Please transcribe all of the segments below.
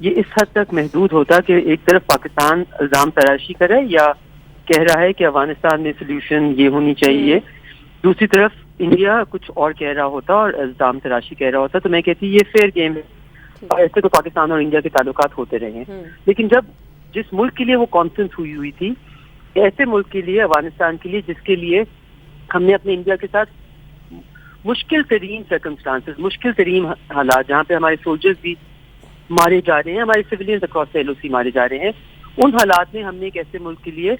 یہ اس حد تک محدود ہوتا کہ ایک طرف پاکستان الزام تراشی کرے یا کہہ رہا ہے کہ افغانستان میں سولوشن یہ ہونی چاہیے، دوسری طرف انڈیا کچھ اور کہہ رہا ہوتا اور الزام تراشی کہہ رہا ہوتا. تو میں کہتی یہ فیئر گیم ہے، اور ایسے تو پاکستان اور انڈیا کے تعلقات ہوتے رہے ہیں. لیکن جس ملک کے لیے وہ کانفرنس ہوئی تھی، ایسے ملک کے لیے، افغانستان کے لیے، جس کے لیے ہم نے اپنے انڈیا کے ساتھ مشکل ترین سرکمسٹانسز، مشکل ترین حالات، جہاں پہ ہمارے سولجرز بھی مارے جا رہے ہیں، ہمارے سویلینز اکراس ایل او سی مارے جا رہے ہیں، ان حالات میں ہم نے ایک ایسے ملک کے لیے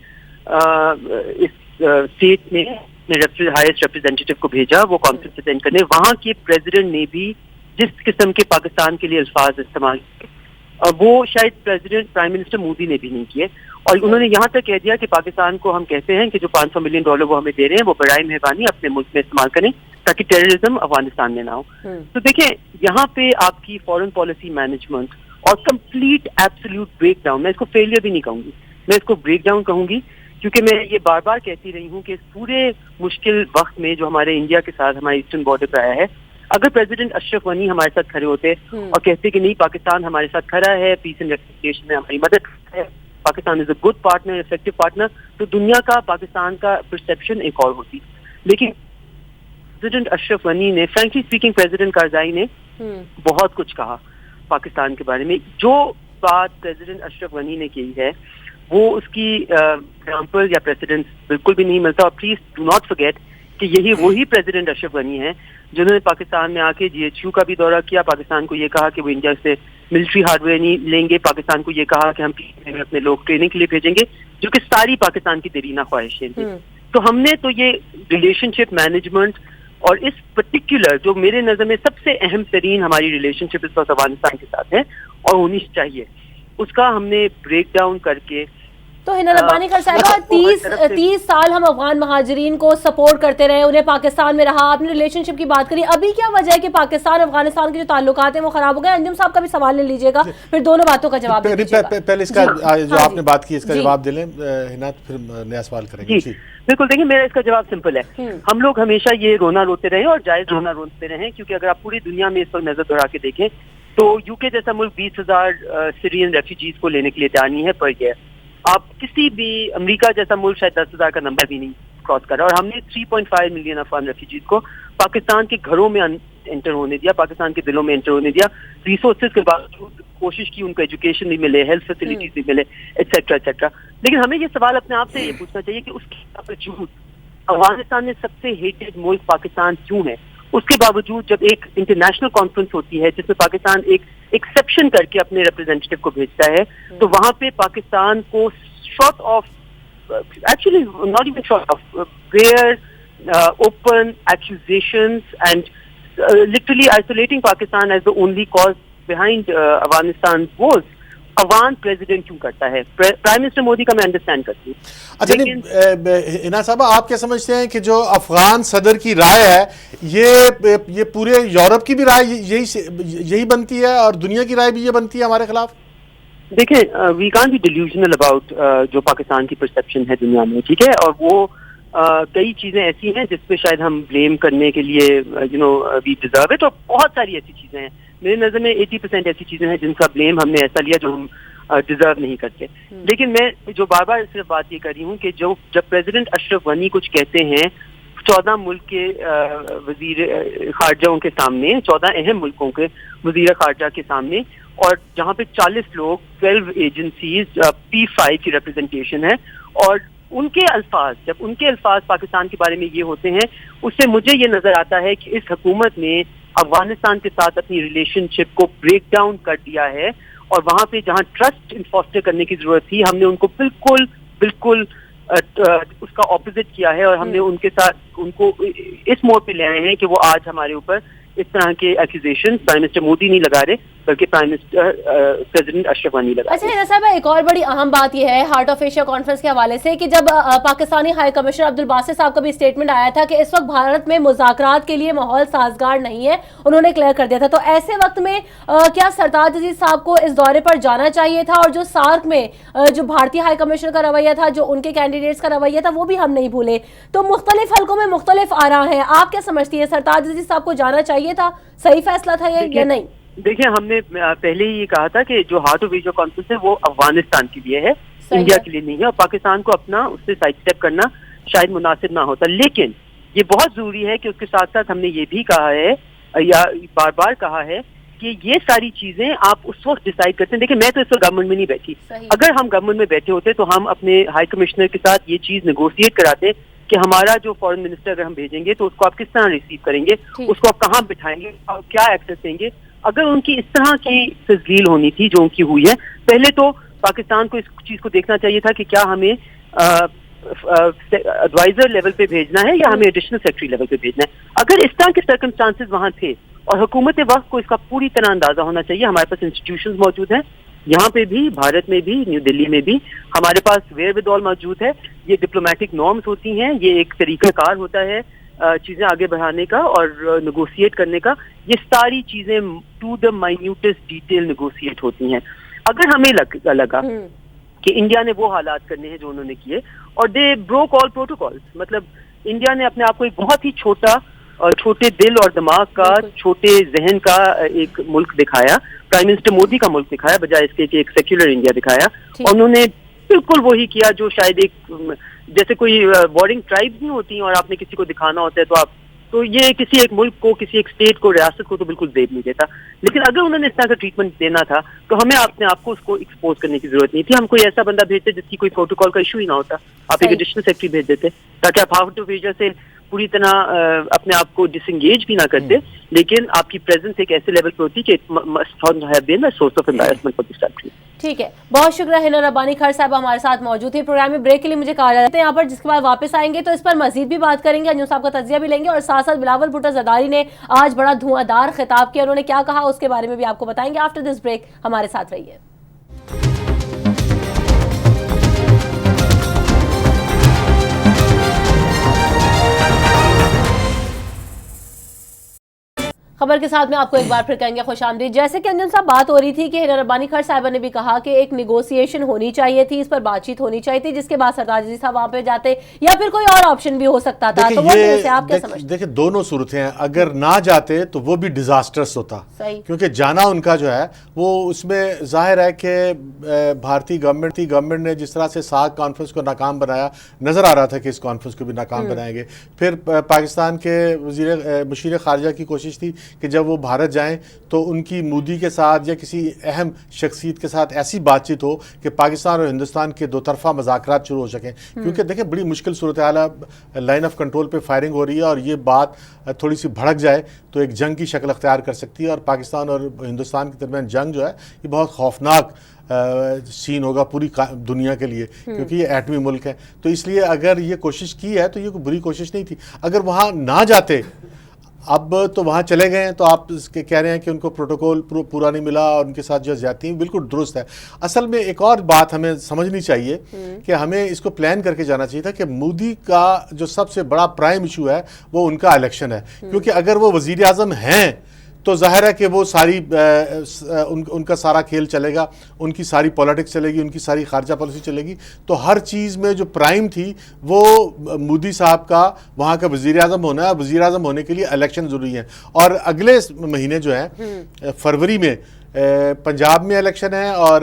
اس اسٹیٹ میں ہائیسٹ ریپرزینٹیٹو کو بھیجا وہ کانفرنس اٹینڈ کرنے. وہاں کے پریزیڈنٹ نے بھی جس قسم کے پاکستان کے لیے الفاظ استعمال کیے وہ شاید پرائم منسٹر مودی نے بھی نہیں کیے. اور انہوں نے یہاں تک کہہ دیا کہ پاکستان کو ہم کہتے ہیں کہ جو $500 ملین وہ ہمیں دے رہے ہیں وہ برائے مہربانی اپنے ملک میں استعمال کریں تاکہ ٹیررزم افغانستان میں نہ ہو. تو دیکھیں یہاں پہ آپ کی فورن پالیسی مینجمنٹ اور کمپلیٹ ایبسلیوٹ بریک ڈاؤن، میں اس کو فیلئر بھی نہیں کہوں گی، میں اس کو بریک ڈاؤن کہوں گی، کیونکہ میں یہ بار بار کہتی رہی ہوں کہ اس پورے مشکل وقت میں جو ہمارے انڈیا کے ساتھ ہمارے ایسٹرن بارڈر پہ آیا ہے، اگر پریزیڈنٹ اشرف غنی ہمارے ساتھ کھڑے ہوتے اور کہتے کہ نہیں پاکستان ہمارے ساتھ کھڑا ہے، پیس اینڈ ریکنسیلیشن میں ہماری مدد ہے، Pakistan is a good partner, effective partner, تو دنیا کا پاکستان کا پرسیپشن ایک اور ہوتی. لیکن پریزیڈنٹ اشرف غنی نے، فرینکلی اسپیکنگ پریزیڈنٹ کارزائی نے بہت کچھ کہا پاکستان کے بارے میں. جو بات پریزیڈنٹ اشرف غنی نے کی ہے وہ اس کی ایگزامپل یا پریسیڈنٹ بالکل بھی نہیں ملتا. اور پلیز ڈو ناٹ فرگیٹ کہ یہی وہی پریزیڈنٹ اشرف غنی ہیں جنہوں نے پاکستان میں آ کے GHQ کا بھی دورہ کیا، پاکستان کو یہ کہا کہ وہ انڈیا سے ملٹری ہارڈ ویئر نہیں لیں گے، پاکستان کو یہ کہا کہ ہم اپنے لوگ ٹریننگ کے لیے بھیجیں گے، جو کہ ساری پاکستان کی دیرینہ خواہشیں تھیں. تو ہم نے تو یہ ریلیشن شپ مینجمنٹ اور اس پرٹیکولر جو میرے نظر میں سب سے اہم ترین ہماری ریلیشن شپ اس وقت افغانستان کے ساتھ ہے اور ہونی چاہیے، اس کا ہم نے بریک ڈاؤن کر کے. تو ہنا ربانی خان صاحبہ 30 سال ہم افغان مہاجرین کو سپورٹ کرتے رہے، انہیں پاکستان میں رہا، آپ نے ریلیشن شپ کی بات کری، ابھی کیا وجہ ہے کہ پاکستان افغانستان کے جو تعلقات ہیں وہ خراب ہو گئے؟ انجم صاحب کا بھی سوال لے لیجیے گا، پھر دونوں باتوں کا جواب دے دیجیے گا. پہلے اس کا جو آپ نے بات کی اس کا جواب دے لیں ہنا، پھر نیا سوال کریں گے. جی بالکل، دیکھیں میرا اس کا جواب سمپل ہے. ہم لوگ ہمیشہ یہ رونا روتے رہے اور جائز رونا روتے رہے، کیونکہ اگر آپ پوری دنیا میں اس وقت نظر دوڑا کے دیکھیں تو UK جیسا ملک 20,000 سیرین ریفیوجیز کو لینے کے لیے تیار نہیں ہے پر ایئر. آپ کسی بھی امریکہ جیسا ملک شاید 10,000 کا نمبر بھی نہیں کراس کر رہا، اور ہم نے 3.5 ملین افغان ریفیوجیز کو پاکستان کے گھروں میں انٹر ہونے دیا، پاکستان کے دلوں میں انٹر ہونے دیا، ریسورسز کے باوجود کوشش کی ان کو ایجوکیشن بھی ملے، ہیلتھ فیسلٹیز بھی ملے، ایٹسیٹرا ایٹسیٹرا. لیکن ہمیں یہ سوال اپنے آپ سے یہ پوچھنا چاہیے کہ اس کے باوجود افغانستان میں سب سے ہیٹڈ ملک پاکستان کیوں ہے؟ اس کے باوجود جب ایک انٹرنیشنل کانفرنس ہوتی ہے جس میں پاکستان ایک ایکسیپشن کر کے اپنے ریپرزینٹیٹو کو بھیجتا ہے، تو وہاں پہ پاکستان کو short of actually not even short of where open accusations and literally isolating Pakistan as the only cause behind Afghanistan wars. Afghan president کیوں کرتا ہے؟ پرائم منسٹر مودی کا میں انڈرسٹینڈ کرتی ہوں. اچھا ہنا صاحبہ، آپ کیا سمجھتے ہیں کہ جو افغان صدر کی رائے ہے یہ پورے یورپ کی بھی رائے یہی بنتی ہے اور دنیا کی رائے بھی یہ بنتی ہے ہمارے خلاف؟ دیکھیں وی کانٹ بی ڈیلیوژنل اباؤٹ جو پاکستان کی پرسیپشن ہے دنیا میں، ٹھیک ہے، اور وہ کئی چیزیں ایسی ہیں جس پہ شاید ہم بلیم کرنے کے لیے وی ڈیزرو اٹ، اور بہت ساری ایسی چیزیں ہیں. میرے نظر میں 80% ایسی چیزیں ہیں جن کا بلیم ہم نے ایسا لیا جو ہم ڈیزرو نہیں کرتے. لیکن میں جو بار بار صرف بات یہ کر رہی ہوں کہ جب پریزیڈنٹ اشرف غنی کچھ کہتے ہیں 14 ملک کے وزیر خارجہ کے سامنے، 14 اہم ملکوں کے وزیر خارجہ کے سامنے، اور جہاں پہ 40 لوگ، 12 ایجنسیز، P5 کی ریپرزنٹیشن ہے، اور ان کے الفاظ پاکستان کے بارے میں یہ ہوتے ہیں، اس سے مجھے یہ نظر آتا ہے کہ اس حکومت نے افغانستان کے ساتھ اپنی ریلیشن شپ کو بریک ڈاؤن کر دیا ہے، اور وہاں پہ جہاں ٹرسٹ انفاسٹر کرنے کی ضرورت تھی ہم نے ان کو بالکل اس کا اپوزٹ کیا ہے، اور ہم نے ان کے ساتھ ان کو اس موڑ پہ لے آئے ہیں کہ وہ آج ہمارے اوپر اس طرح کے ایکوزیشن پرائم منسٹر مودی نہیں لگا رہے بلکہ prime minister president Ashraf Ghani لگا. اچھا ہنا صاحب، ایک اور بڑی اہم بات یہ ہے ہارٹ آف ایشیا کانفرنس کے حوالے سے کہ جب پاکستانی ہائی کمشنر عبدالباسط صاحب کا بھی اسٹیٹمنٹ آیا تھا کہ اس وقت بھارت میں مذاکرات کے لیے ماحول سازگار نہیں ہے، انہوں نے کلیئر کر دیا تھا. تو ایسے وقت میں کیا سرتاج عزیز صاحب کو اس دورے پر جانا چاہیے تھا؟ اور جو سارک میں جو بھارتی ہائی کمشنر کا رویہ تھا، جو ان کے کینڈیڈیٹس کا رویہ تھا، وہ بھی ہم نہیں بھولے. تو مختلف حلقوں میں مختلف آراء ہیں، آپ کیا سمجھتی ہیں سرتاج عزیز صاحب کو جانا چاہیے تھا؟ صحیح فیصلہ تھا یا نہیں؟ دیکھیں ہم نے پہلے ہی یہ کہا تھا کہ جو ہارٹ آف ایشیا کانفرنس ہے وہ افغانستان کے لیے ہے, انڈیا کے لیے نہیں ہے, اور پاکستان کو اپنا اس سے سائڈ اسٹیپ کرنا شاید مناسب نہ ہوتا. لیکن یہ بہت ضروری ہے کہ اس کے ساتھ ساتھ ہم نے یہ بھی کہا ہے یا بار بار کہا ہے کہ یہ ساری چیزیں آپ اس وقت ڈیسائیڈ کرتے ہیں. دیکھیں میں تو اس وقت گورنمنٹ میں نہیں بیٹھی, اگر ہم گورنمنٹ میں بیٹھے ہوتے تو ہم اپنے ہائی کمشنر کے ساتھ یہ چیز نیگوشیٹ کراتے کہ ہمارا جو فارن منسٹر اگر ہم بھیجیں گے تو اس کو آپ کس طرح ریسیو کریں گے, اس کو آپ کہاں بٹھائیں گے اور کیا ایکسیس دیں گے. اگر ان کی اس طرح کی تسجیل ہونی تھی جو ان کی ہوئی ہے, پہلے تو پاکستان کو اس چیز کو دیکھنا چاہیے تھا کہ کیا ہمیں ایڈوائزر لیول پہ بھیجنا ہے یا ہمیں ایڈیشنل سیکرٹری لیول پہ بھیجنا ہے. اگر اس طرح کے سرکمسٹانسز وہاں تھے اور حکومت وقت کو اس کا پوری طرح اندازہ ہونا چاہیے. ہمارے پاس انسٹیٹیوشنز موجود ہیں یہاں پہ بھی, بھارت میں بھی, نیو دلی میں بھی, ہمارے پاس ویئر ود آل موجود ہے. یہ ڈپلومیٹک نارمز ہوتی ہیں, یہ ایک طریقہ کار ہوتا ہے چیزیں آگے بڑھانے کا اور نیگوشیٹ کرنے کا. یہ ساری چیزیں ٹو دا مائنیوٹسٹ ڈیٹیل نیگوشیٹ ہوتی ہیں. اگر ہمیں لگا کہ انڈیا نے وہ حالات کرنے ہیں جو انہوں نے کیے اور دے بروک آل پروٹوکالز, مطلب انڈیا نے اپنے آپ کو ایک بہت ہی چھوٹے دل اور دماغ کا, چھوٹے ذہن کا ایک ملک دکھایا, پرائم منسٹر مودی کا ملک دکھایا بجائے اس کے کہ ایک سیکولر انڈیا دکھایا. اور انہوں نے بالکل وہی کیا جو شاید ایک جیسے کوئی بارڈنگ ٹرائبز نہیں ہوتی اور آپ نے کسی کو دکھانا ہوتا ہے تو یہ کسی ایک ملک کو, کسی ایک اسٹیٹ کو, ریاست کو تو بالکل زیب نہیں دیتا. لیکن اگر انہوں نے اس طرح کا ٹریٹمنٹ دینا تھا تو ہمیں اپنے آپ کو اس کو ایکسپوز کرنے کی ضرورت نہیں تھی. ہم کوئی ایسا بندہ بھیجتے جس کی کوئی پروٹوکال کا ایشو ہی نہ ہوتا, آپ ایک ایڈیشنل سیکرٹری بھیج دیتے تاکہ آپ ہارٹ آف ایشیا سے پوری طرح اپنے آپ کو ڈس انگیج بھی نہ کرتے, لیکن آپ کی پریزنس ایک ایسے لیول پہ ہوتی کہ source of embarrassment for this country. ٹھیک ہے, بہت شکریہ. ہنا ربانی خر صاحب ہمارے ساتھ موجود تھے پروگرام میں. بریک کے لیے مجھے کہا جاتا ہے یہاں پر, جس کے بعد واپس آئیں گے تو اس پر مزید بھی بات کریں گے, انجم صاحب کا تجزیہ بھی لیں گے, اور ساتھ ساتھ بلاول بھٹو زرداری نے آج بڑا دھواں دار خطاب کیا, انہوں نے کیا کہا اس کے بارے میں بھی آپ کو بتائیں گے. آفٹر دس بریک ہمارے ساتھ رہیے. خبر کے ساتھ میں آپ کو ایک بار پھر کہیں گے خوش آمدید. جیسے کہ انجم صاحب بات ہو رہی تھی کہ ہنا ربانی خر صاحبہ نے بھی کہا کہ ایک نیگوسیشن ہونی چاہیے تھی, اس پر بات چیت ہونی چاہیے تھی, جس کے بعد سرتاج عزیز صاحب وہاں پہ جاتے یا پھر کوئی اور آپشن بھی ہو سکتا تھا. تو وہ سے آپ کیا سمجھتے ہیں؟ دیکھیں دونوں صورتیں ہیں, اگر نہ جاتے تو وہ بھی ڈیزاسٹرس ہوتا, کیونکہ جانا ان کا جو ہے وہ اس میں ظاہر ہے کہ بھارتی گورنمنٹ نے جس طرح سے ساگ کانفرنس کو ناکام بنایا, نظر آ رہا تھا کہ اس کانفرنس کو بھی ناکام بنائیں گے. پھر پاکستان کے مشیر خارجہ کی کوشش تھی کہ جب وہ بھارت جائیں تو ان کی مودی کے ساتھ یا کسی اہم شخصیت کے ساتھ ایسی بات چیت ہو کہ پاکستان اور ہندوستان کے دو طرفہ مذاکرات شروع ہو سکیں. کیونکہ دیکھیں بڑی مشکل صورتحال ہے, لائن آف کنٹرول پہ فائرنگ ہو رہی ہے اور یہ بات تھوڑی سی بھڑک جائے تو ایک جنگ کی شکل اختیار کر سکتی ہے, اور پاکستان اور ہندوستان کے درمیان جنگ جو ہے یہ بہت خوفناک سین ہوگا پوری دنیا کے لیے, کیونکہ یہ ایٹمی ملک ہے. تو اس لیے اگر یہ کوشش کی ہے تو یہ کوئی بری کوشش نہیں تھی. اگر وہاں نہ جاتے, اب تو وہاں چلے گئے ہیں تو آپ کہہ رہے ہیں کہ ان کو پروٹوکول پورا نہیں ملا اور ان کے ساتھ جو زیادتی ہیں, بالکل درست ہے. اصل میں ایک اور بات ہمیں سمجھنی چاہیے کہ ہمیں اس کو پلان کر کے جانا چاہیے تھا کہ مودی کا جو سب سے بڑا پرائم ایشو ہے وہ ان کا الیکشن ہے. کیونکہ اگر وہ وزیر اعظم ہیں تو ظاہر ہے کہ وہ ساری ان کا سارا کھیل چلے گا, ان کی ساری پولیٹکس چلے گی, ان کی ساری خارجہ پالیسی چلے گی. تو ہر چیز میں جو پرائم تھی وہ مودی صاحب کا وہاں کا وزیر اعظم ہونا ہے. وزیر اعظم ہونے کے لیے الیکشن ضروری ہے, اور اگلے مہینے جو ہیں فروری میں پنجاب میں الیکشن ہے اور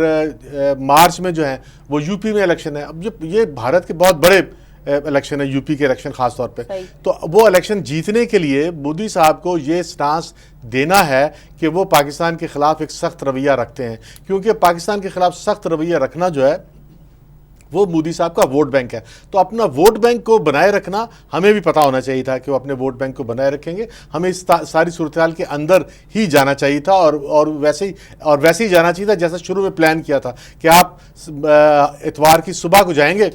مارچ میں جو ہے وہ یو پی میں الیکشن ہے. اب یہ بھارت کے بہت بڑے الیکشن ہے, یو پی کے الیکشن خاص طور پہ. تو وہ الیکشن جیتنے کے لیے مودی صاحب کو یہ سٹانس دینا ہے کہ وہ پاکستان کے خلاف ایک سخت رویہ رکھتے ہیں, کیونکہ پاکستان کے خلاف سخت رویہ رکھنا جو ہے وہ مودی صاحب کا ووٹ بینک ہے. تو اپنا ووٹ بینک کو بنائے رکھنا ہمیں بھی پتا ہونا چاہیے تھا کہ وہ اپنے ووٹ بینک کو بنائے رکھیں گے. ہمیں اس ساری صورتحال کے اندر ہی جانا چاہیے تھا, اور ویسے ہی جانا چاہیے تھا جیسا شروع میں پلان کیا تھا کہ آپ اتوار کی صبح کو جائیں گے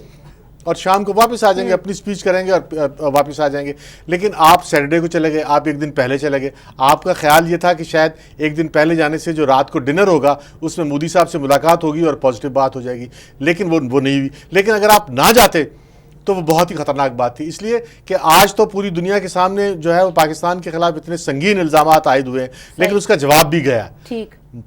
اور شام کو واپس آ جائیں گے, اپنی سپیچ کریں گے اور واپس آ جائیں گے. لیکن آپ سیٹرڈے کو چلے گئے, آپ ایک دن پہلے چلے گئے. آپ کا خیال یہ تھا کہ شاید ایک دن پہلے جانے سے جو رات کو ڈنر ہوگا اس میں مودی صاحب سے ملاقات ہوگی اور پازیٹیو بات ہو جائے گی, لیکن وہ نہیں ہوئی. لیکن اگر آپ نہ جاتے تو وہ بہت ہی خطرناک بات تھی, اس لیے کہ آج تو پوری دنیا کے سامنے جو ہے وہ پاکستان کے خلاف اتنے سنگین الزامات عائد ہوئے ہیں, لیکن اس کا جواب بھی گیا.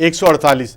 148,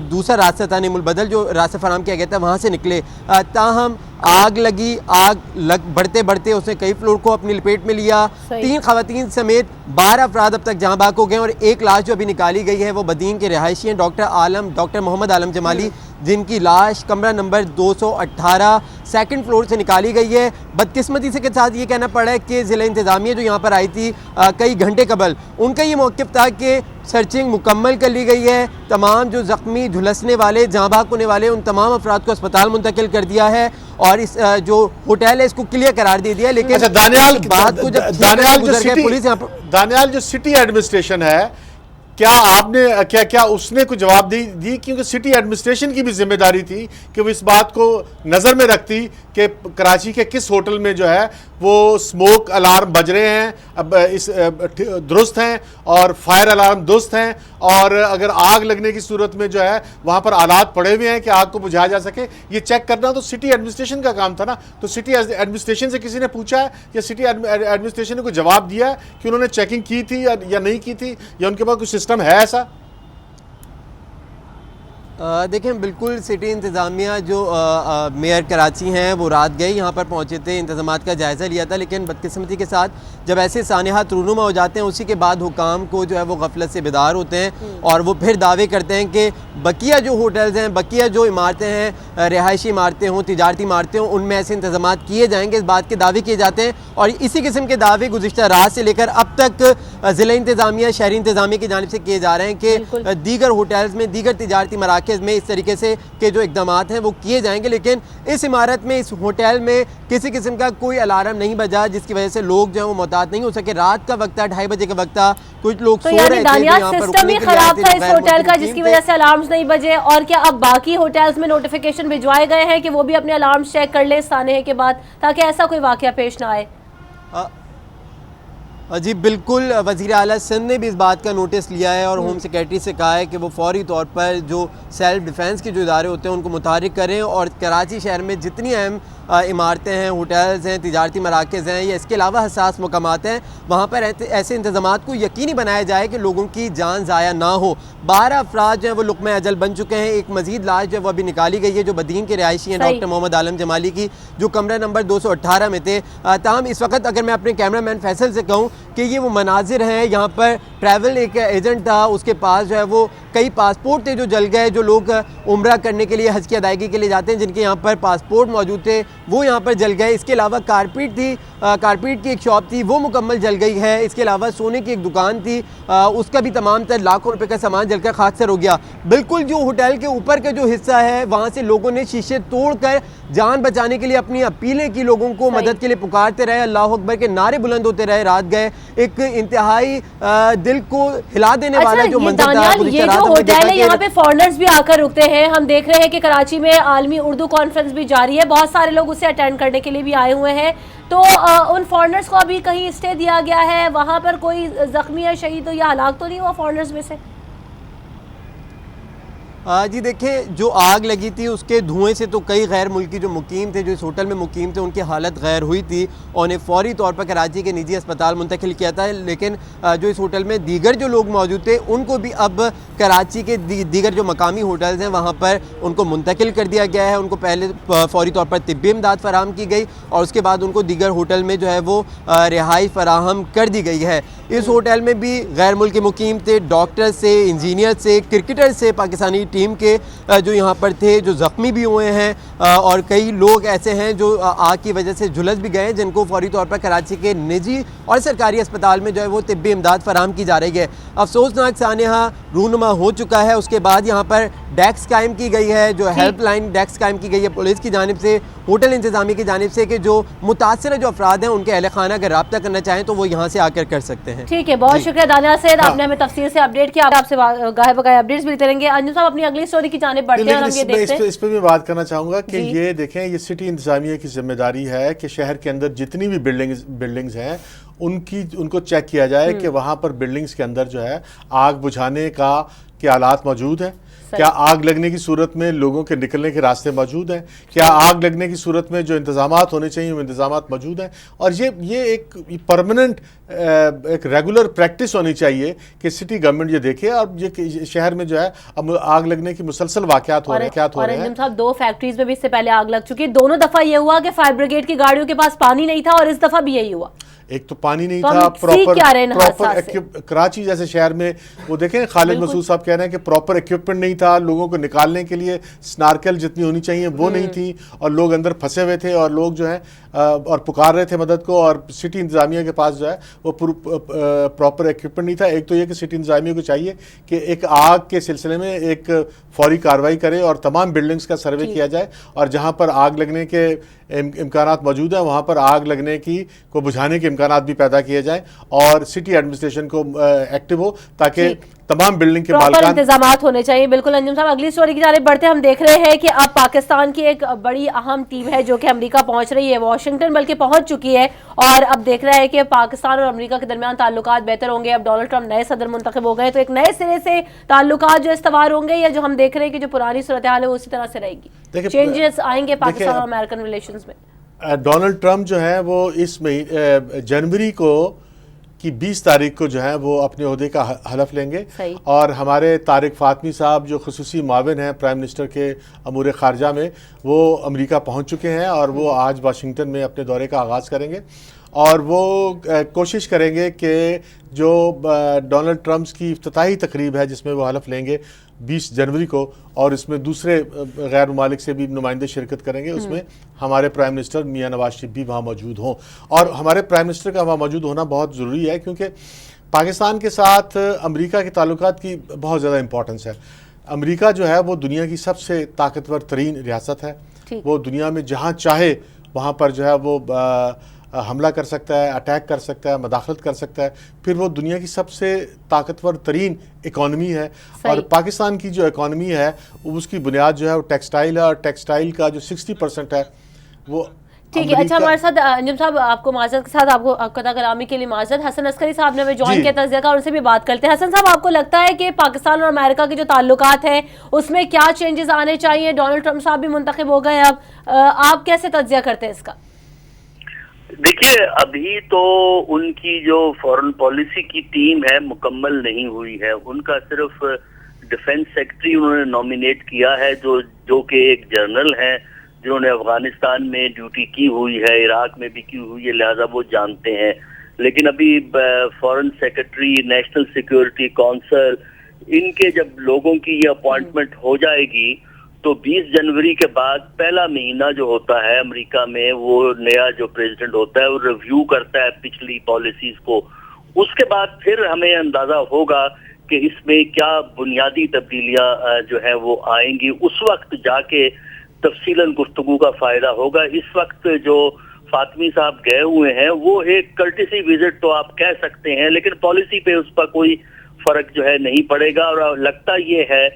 دوسرا راستہ تھا نعیم البدل جو راستہ فراہم کیا گیا تھا وہاں سے نکلے، تاہم آگ لگی، بڑھتے بڑھتے اس نے کئی فلور کو اپنی لپیٹ میں لیا. 3 خواتین سمیت 12 افراد اب تک جہاں بحق ہو گئے اور ایک لاش جو ابھی نکالی گئی ہے وہ بدین کے رہائشی ہیں ڈاکٹر محمد عالم جمالی، جن کی لاش کمرہ نمبر 218 سیکنڈ فلور سے نکالی گئی ہے. بدقسمتی سے کے ساتھ یہ کہنا پڑا ہے کہ ضلع انتظامیہ جو یہاں پر آئی تھی کئی گھنٹے قبل، ان کا یہ موقف تھا کہ سرچنگ مکمل کر لی گئی ہے، تمام جو زخمی جھلسنے والے جہاں بحق ہونے والے ان تمام افراد کو اسپتال منتقل کر دیا ہے اور اس جو ہوٹل ہے اس کو کلیئر قرار دے دیا. لیکن دانیال جو سٹی ایڈمنسٹریشن ہے کیا آپ نے کیا اس نے کوئی جواب دی؟ کیونکہ سٹی ایڈمنسٹریشن کی بھی ذمہ داری تھی کہ وہ اس بات کو نظر میں رکھتی کہ کراچی کے کس ہوٹل میں جو ہے وہ سموک الارم بج رہے ہیں اب درست ہیں اور فائر الارم درست ہیں، اور اگر آگ لگنے کی صورت میں جو ہے وہاں پر آلات پڑے ہوئے ہیں کہ آگ کو بجھایا جا سکے. یہ چیک کرنا تو سٹی ایڈمنسٹریشن کا کام تھا نا. تو سٹی ایڈمنسٹریشن سے کسی نے پوچھا ہے یا سٹی ایڈمنسٹریشن نے کوئی جواب دیا ہے کہ انہوں نے چیکنگ کی تھی یا نہیں کی تھی، یا ان کے پاس کوئی سسٹم ہے ایسا؟ دیکھیں بالکل سٹی انتظامیہ جو میئر کراچی ہیں وہ رات گئے یہاں پر پہنچے تھے، انتظامات کا جائزہ لیا تھا، لیکن بدقسمتی کے ساتھ جب ایسے سانحات رونما ہو جاتے ہیں اسی کے بعد حکام کو جو ہے وہ غفلت سے بیدار ہوتے ہیں اور وہ پھر دعوے کرتے ہیں کہ بقیہ جو ہوٹلز ہیں، بقیہ جو عمارتیں ہیں، رہائشی عمارتیں ہوں، تجارتی عمارتیں ہوں، ان میں ایسے انتظامات کیے جائیں گے، اس بات کے دعوے کیے جاتے ہیں. اور اسی قسم کے دعوے گزشتہ رات سے لے کر اب تک ضلع انتظامیہ شہری انتظامیہ کی جانب سے کیے جا رہے ہیں کہ دیگر ہوٹلز میں، دیگر تجارتی مراکز میں اس طریقے سے کے جو اقدامات ہیں وہ کیے جائیں گے. لیکن اس عمارت میں، اس ہوٹل میں کسی قسم کا کوئی الارم نہیں بجا جس کی وجہ سے لوگ جو ہیں وہ محتاط نہیں ہو سکے. رات کا وقت تھا، 2:30 بجے کا وقت تھا، کچھ لوگ سو رہے تھے. یہاں پر سسٹم ہی خراب تھا اس ہوٹل کا جس کی وجہ سے الارمز نہیں بجے. اور کیا اب باقی ہوٹلز میں نوٹیفیکیشن بھجوائے گئے ہیں کہ وہ بھی اپنے الارمز چیک کر لیں سانحے کے بعد تاکہ ایسا کوئی واقعہ پیش نہ آئے؟ جی بالکل، وزیر اعلیٰ سندھ نے بھی اس بات کا نوٹس لیا ہے اور ہوم سیکریٹری سے کہا ہے کہ وہ فوری طور پر جو سیلف ڈیفنس کے جو ادارے ہوتے ہیں ان کو متحرک کریں اور کراچی شہر میں جتنی اہم عمارتیں ہیں، ہوٹلز ہیں، تجارتی مراکز ہیں یا اس کے علاوہ حساس مقامات ہیں وہاں پر ایسے انتظامات کو یقینی بنایا جائے کہ لوگوں کی جان ضائع نہ ہو. 12 افراد جو ہیں وہ لقمہ اجل بن چکے ہیں. ایک مزید لاش جو ہے وہ ابھی نکالی گئی ہے جو بدین کے رہائشی ہیں ڈاکٹر محمد عالم جمالی کی، جو کمرہ نمبر 218 میں تھے. تاہم اس وقت اگر میں اپنے کیمرہ مین فیصل سے کہوں کہ یہ وہ مناظر ہیں، یہاں پر ٹریول ایک ایجنٹ تھا، اس کے پاس جو ہے وہ کئی پاسپورٹ تھے جو جل گئے. جو لوگ عمرہ کرنے کے لیے، حج کی ادائیگی کے لیے جاتے ہیں جن کے یہاں پر پاسپورٹ موجود تھے وہ یہاں پر جل گئے. اس کے علاوہ کارپیٹ کی ایک شاپ تھی وہ مکمل جل گئی ہے. اس کے علاوہ سونے کی ایک دکان تھی، اس کا بھی تمام تر لاکھوں روپے کا سامان جل کر خاکسار ہو گیا. بالکل جو ہوٹل کے اوپر کا جو حصہ ہے وہاں سے لوگوں نے شیشے توڑ کر جان بچانے کے لیے اپنی اپیلیں کی، لوگوں کو مدد کے لیے پکارتے رہے، اللہ اکبر کے نعرے بلند ہوتے رہے. رات گئے ایک انتہائی دل کو ہلا دینے والا جو منظر تھا. یہ جو ہوٹل ہے یہاں پہ فارنرز بھی آ کر رکتے ہیں. ہم دیکھ رہے ہیں کہ کراچی میں عالمی اردو کانفرنس بھی جاری ہے، بہت سارے لوگ اسے اٹینڈ کرنے کے لیے بھی آئے ہوئے ہیں. تو ان فارنرز کو ابھی کہیں اسٹے دیا گیا ہے؟ وہاں پر کوئی زخمی یا شہید یا ہلاک تو نہیں ہوا فارنرز میں سے؟ جی دیکھیں، جو آگ لگی تھی اس کے دھوئیں سے تو کئی غیر ملکی جو مقیم تھے، جو اس ہوٹل میں مقیم تھے، ان کی حالت غیر ہوئی تھی اور انہیں فوری طور پر کراچی کے نجی اسپتال منتقل کیا تھا. لیکن جو اس ہوٹل میں دیگر جو لوگ موجود تھے ان کو بھی اب کراچی کے دیگر جو مقامی ہوٹلز ہیں وہاں پر ان کو منتقل کر دیا گیا ہے. ان کو پہلے فوری طور پر طبی امداد فراہم کی گئی اور اس کے بعد ان کو دیگر ہوٹل میں جو ہے وہ رہائش فراہم کر دی گئی ہے. اس ہوٹل میں بھی غیر ملکی مقیم تھے، ڈاکٹر سے، انجینئر سے، کرکٹر سے، پاکستانی ٹیم کے جو یہاں پر تھے، جو زخمی بھی ہوئے ہیں اور کئی لوگ ایسے ہیں جو آگ کی وجہ سے جھلس بھی گئے ہیں جن کو فوری طور پر کراچی کے نجی اور سرکاری اسپتال میں جو ہے وہ طبی امداد فراہم کی جا رہی ہے. افسوسناک سانحہ رونما ہو چکا ہے. اس کے بعد یہاں پر ڈیسک قائم کی گئی ہے، جو ہیلپ لائن ڈیسک قائم کی گئی ہے پولیس کی جانب سے، ہوٹل انتظامیہ کی جانب سے، کہ جو متاثرہ جو افراد ہیں ان کے اہل خانہ اگر رابطہ کرنا چاہیں تو وہ یہاں سے آ کر سکتے ہیں. ٹھیک ہے، بہت شکریہ دانیال سید، آپ نے ہمیں تفصیل سے اپڈیٹ کیا. آپ سے گاہے بگاہے اپڈیٹس بھی لیتے رہیں گے. انجم صاحب اپنی اگلی سٹوری کی جانب بڑھتے ہیں اور ہم یہ دیکھتے ہیں. اس پہ بھی بات کرنا چاہوں گا کہ یہ دیکھیں، یہ سٹی انتظامیہ کی ذمہ داری ہے کہ شہر کے اندر جتنی بھی بلڈنگز ہیں ان کو چیک کیا جائے کہ وہاں پر بلڈنگز کے اندر جو ہے آگ بجھانے کے آلات موجود ہیں. کیا آگ لگنے کی صورت میں لوگوں کے نکلنے کے راستے موجود ہیں؟ کیا آگ لگنے کی صورت میں جو انتظامات ہونے چاہیے وہ انتظامات موجود ہیں؟ اور یہ ایک پرماننٹ ایک ریگولر پریکٹس ہونی چاہیے کہ سٹی گورنمنٹ یہ دیکھے. اور یہ شہر میں جو ہے اب آگ لگنے کی مسلسل واقعات ہو رہے ہیں. اور انجم صاحب 2 فیکٹریز میں بھی اس سے پہلے آگ لگ چکی ہے. دونوں دفعہ یہ ہوا کہ فائر بریگیڈ کی گاڑیوں کے پاس پانی نہیں تھا اور اس دفعہ بھی یہی ہوا. ایک تو پانی نہیں تھا پراپر کراچی جیسے شہر میں وہ دیکھیں خالد مسعود صاحب کہہ رہے ہیں کہ پراپر ایکوپمنٹ نہیں تھا, لوگوں کو نکالنے کے لیے سنارکل جتنی ہونی چاہیے وہ نہیں تھی اور لوگ اندر پھنسے ہوئے تھے اور لوگ جو ہیں اور پکار رہے تھے مدد کو, اور سٹی انتظامیہ کے پاس جو ہے وہ پراپر ایکوپمنٹ نہیں تھا. ایک تو یہ کہ سٹی انتظامیہ کو چاہیے کہ ایک آگ کے سلسلے میں ایک فوری کارروائی کرے اور تمام بلڈنگز کا سروے کیا جائے اور جہاں پر آگ لگنے کے امکانات موجود ہیں وہاں پر آگ لگنے کی کو بجھانے کے امکانات بھی پیدا کیے جائیں اور سٹی ایڈمنسٹریشن کو ایکٹیو ہو تاکہ تمام بلڈنگ کے مالکان انتظامات ہونے چاہیے. بالکل انجم صاحب, اگلی سٹوری کی جانب بڑھتے ہم دیکھ رہے ہیں کہ اب پاکستان کی ایک بڑی اہم ٹیم ہے جو کہ امریکہ پہنچ رہی ہے, واشنگٹن بلکہ پہنچ چکی ہے, اور اب دیکھ رہا ہے کہ پاکستان اور امریکہ کے درمیان تعلقات بہتر ہوں گے. اب ڈونلڈ ٹرمپ نئے صدر منتخب ہو گئے تو ایک نئے سرے سے تعلقات جو استوار ہوں گے, یا جو ہم دیکھ رہے ہیں کہ جو پرانی صورتحال ہے وہ اسی طرح سے رہے گی, چینجز آئیں گے پاکستان اور امریکن ریلیشنز میں. ڈونلڈ ٹرمپ جو ہے وہ اس جنوری کی 20 تاریخ کو جو ہے وہ اپنے عہدے کا حلف لیں گے, اور ہمارے طارق فاطمی صاحب جو خصوصی معاون ہیں پرائم منسٹر کے امور خارجہ میں وہ امریکہ پہنچ چکے ہیں اور وہ آج واشنگٹن میں اپنے دورے کا آغاز کریں گے اور وہ کوشش کریں گے کہ جو ڈونلڈ ٹرمپ کی افتتاحی تقریب ہے جس میں وہ حلف لیں گے 20 جنوری کو, اور اس میں دوسرے غیر ممالک سے بھی نمائندے شرکت کریں گے, اس میں ہمارے پرائم منسٹر میاں نواز شریف بھی وہاں موجود ہوں. اور ہمارے پرائم منسٹر کا وہاں موجود ہونا بہت ضروری ہے کیونکہ پاکستان کے ساتھ امریکہ کے تعلقات کی بہت زیادہ امپورٹنس ہے. امریکہ جو ہے وہ دنیا کی سب سے طاقتور ترین ریاست ہے, وہ دنیا میں جہاں چاہے وہاں پر جو ہے وہ حملہ کر سکتا ہے, اٹیک کر سکتا ہے, مداخلت کر سکتا ہے. پھر وہ دنیا کی سب سے طاقتور ترین اکانومی ہے, اور پاکستان کی جو اکانومی ہے اس کی بنیاد جو ہے وہ ٹیکسٹائل ہے, اور ٹیکسٹائل کا جو 60% ہے وہ ٹھیک ہے. اچھا, ہمارے ساتھ انجم صاحب آپ کو معذرت کے ساتھ آپ کو قطع کلامی کے لیے معذرت, حسن عسکری صاحب نے ہمیں جوائن کیا تجزیہ کا, ان سے بھی بات کرتے ہیں. حسن صاحب, آپ کو لگتا ہے کہ پاکستان اور امریکہ کے جو تعلقات ہیں اس میں کیا چینجز آنے چاہیے؟ ڈونلڈ ٹرمپ صاحب بھی منتخب ہو گئے, اب آپ کیسے تجزیہ کرتے ہیں اس کا؟ دیکھیے, ابھی تو ان کی جو فورن پالیسی کی ٹیم ہے مکمل نہیں ہوئی ہے. ان کا صرف ڈیفنس سیکرٹری انہوں نے نامینیٹ کیا ہے جو کہ ایک جنرل ہیں جنہوں نے افغانستان میں ڈیوٹی کی ہوئی ہے, عراق میں بھی کی ہوئی ہے, لہذا وہ جانتے ہیں. لیکن ابھی فورن سیکرٹری, نیشنل سیکیورٹی کونسل, ان کے جب لوگوں کی یہ اپوائنٹمنٹ ہو جائے گی تو 20 جنوری کے بعد پہلا مہینہ جو ہوتا ہے امریکہ میں, وہ نیا جو پریزیڈنٹ ہوتا ہے وہ ریویو کرتا ہے پچھلی پالیسیز کو. اس کے بعد پھر ہمیں اندازہ ہوگا کہ اس میں کیا بنیادی تبدیلیاں جو ہیں وہ آئیں گی. اس وقت جا کے تفصیلاً گفتگو کا فائدہ ہوگا. اس وقت جو فاطمی صاحب گئے ہوئے ہیں وہ ایک کرٹیسی وزٹ تو آپ کہہ سکتے ہیں, لیکن پالیسی پہ اس پر کوئی فرق جو ہے نہیں پڑے گا. اور لگتا یہ ہے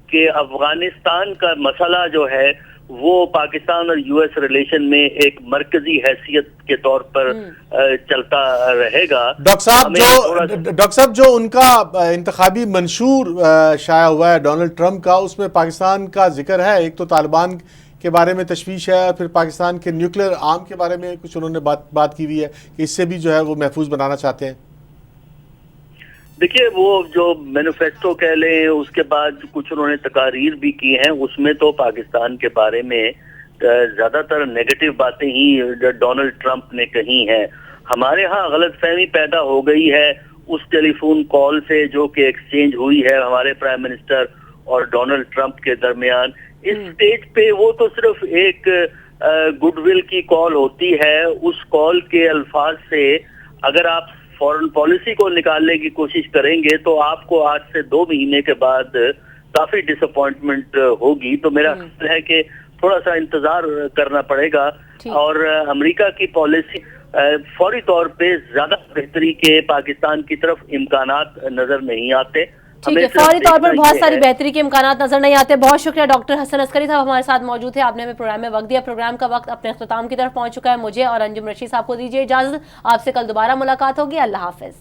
کہ افغانستان کا مسئلہ جو ہے وہ پاکستان اور یو ایس ریلیشن میں ایک مرکزی حیثیت کے طور پر چلتا رہے گا. ڈاکٹر صاحب جو ان کا انتخابی منشور شائع ہوا ہے ڈونلڈ ٹرمپ کا, اس میں پاکستان کا ذکر ہے. ایک تو طالبان کے بارے میں تشویش ہے, اور پھر پاکستان کے نیوکلیر آرم کے بارے میں کچھ انہوں نے بات کی ہوئی ہے کہ اس سے بھی جو ہے وہ محفوظ بنانا چاہتے ہیں. دیکھیے, وہ جو مینیفیسٹو کہہ لیں, اس کے بعد کچھ انہوں نے تقاریر بھی کی ہیں, اس میں تو پاکستان کے بارے میں زیادہ تر نیگیٹو باتیں ہی ڈونلڈ ٹرمپ نے کہی ہیں. ہمارے ہاں غلط فہمی پیدا ہو گئی ہے اس ٹیلی فون کال سے جو کہ ایکسچینج ہوئی ہے ہمارے پرائم منسٹر اور ڈونلڈ ٹرمپ کے درمیان. اس سٹیج پہ وہ تو صرف ایک گڈ ول کی کال ہوتی ہے. اس کال کے الفاظ سے اگر آپ فورن پالیسی کو نکالنے کی کوشش کریں گے تو آپ کو آج سے 2 مہینے کے بعد کافی ڈس اپوائنٹمنٹ ہوگی. تو میرا خیال ہے کہ تھوڑا سا انتظار کرنا پڑے گا, اور امریکہ کی پالیسی فوری طور پہ زیادہ بہتری کے پاکستان کی طرف امکانات نظر نہیں آتے. ٹھیک ہے, فوری طور پر بہت ساری بہتری کے امکانات نظر نہیں آتے. بہت شکریہ ڈاکٹر حسن عسکری صاحب ہمارے ساتھ موجود تھے, آپ نے ہمیں پروگرام میں وقت دیا. پروگرام کا وقت اپنے اختتام کی طرف پہنچ چکا ہے. مجھے اور انجم رشید صاحب کو دیجیے اجازت, آپ سے کل دوبارہ ملاقات ہوگی. اللہ حافظ.